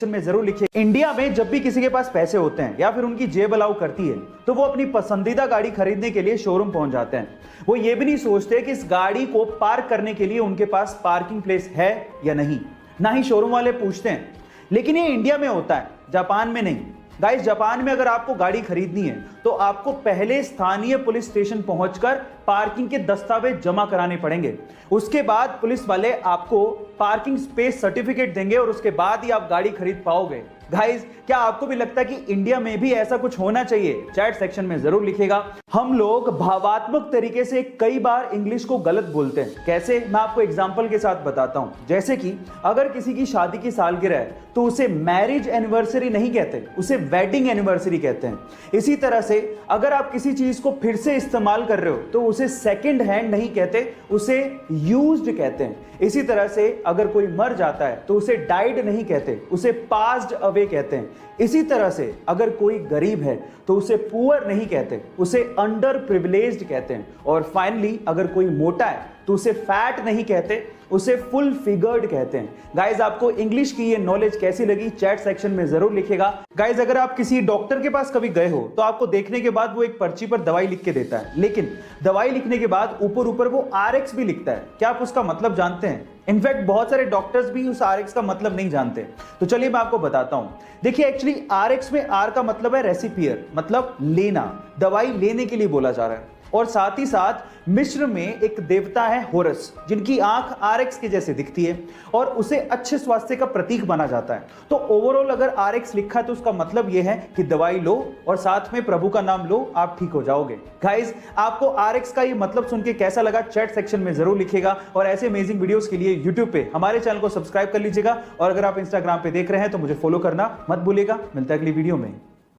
में जरूर लिखिए। इंडिया में जब भी किसी के पास पैसे होते हैं या फिर उनकी जेब अलाउ करती है तो वो अपनी पसंदीदा गाड़ी खरीदने के लिए शोरूम पहुंच जाते हैं। वो ये भी नहीं सोचते कि इस गाड़ी को पार्क करने के लिए उनके पास पार्किंग प्लेस है या नहीं, ना ही शोरूम वाले पूछते हैं। लेकिन ये इंडिया में होता है, जापान में नहीं। गाइस, जापान में अगर आपको गाड़ी खरीदनी है तो आपको पहले स्थानीय पुलिस स्टेशन पहुंचकर पार्किंग के दस्तावेज जमा कराने पड़ेंगे। उसके बाद पुलिस वाले आपको पार्किंग स्पेस सर्टिफिकेट देंगे और उसके बाद ही आप गाड़ी खरीद पाओगे। गाइस, क्या आपको भी लगता है कि इंडिया में भी ऐसा कुछ होना चाहिए? चैट सेक्शन में जरूर लिखिएगा। हम लोग भावात्मक तरीके से कई बार इंग्लिश को गलत बोलते हैं। कैसे? मैं आपको एग्जांपल के साथ बताता हूं। जैसे कि अगर किसी की शादी की सालगिरह है तो उसे मैरिज एनिवर्सरी नहीं कहते, उसे वेडिंग एनिवर्सरी कहते हैं। इसी तरह से अगर आप किसी चीज को फिर से इस्तेमाल कर रहे हो तो उसे सेकेंड हैंड नहीं कहते, उसे यूज्ड कहते हैं। इसी तरह से अगर कोई मर जाता है तो उसे डाइड नहीं कहते, उसे पास्ड अवे कहते हैं। इसी तरह से अगर कोई गरीब है तो उसे पुअर नहीं कहते, उसे अंडर प्रिविलेज्ड कहते हैं। और फाइनली अगर कोई मोटा है तो उसे फैट नहीं कहते, उसे फुल फिगर्ड कहते हैं। गाइज, आपको इंग्लिश की ये नॉलेज कैसी लगी चैट सेक्शन में जरूर लिखिएगा। गाइज, अगर आप किसी डॉक्टर के पास कभी गए हो तो आपको देखने के बाद वो एक पर्ची पर दवाई लिख के देता है, लेकिन दवाई लिखने के बाद ऊपर ऊपर वो RX भी लिखता है। क्या आप उसका मतलब जानते हैं? इनफैक्ट बहुत सारे डॉक्टर्स भी उस RX का मतलब नहीं जानते। तो चलिए मैं आपको बताता हूं। देखिए, एक्चुअली RX में R का मतलब है रेसिपियर, मतलब लेना, दवाई लेने के लिए बोला जा रहा है। और साथ ही साथ मिस्र में एक देवता है होरस, जिनकी आंख RX के जैसे दिखती है और उसे अच्छे स्वास्थ्य का प्रतीक माना जाता है। तो ओवरऑल अगर RX लिखा है तो उसका मतलब यह है कि दवाई लो और साथ में प्रभु का नाम लो, आप ठीक हो जाओगे। गाइस, आपको RX का ये मतलब सुन के कैसा लगा चैट सेक्शन में जरूर लिखिएगा। और ऐसे अमेजिंग वीडियोस के लिए यूट्यूब पे हमारे चैनल को सब्सक्राइब कर लीजिएगा। और अगर आप इंस्टाग्राम पे देख रहे हैं तो मुझे फॉलो करना मत भूलिएगा। मिलता है अगली वीडियो में।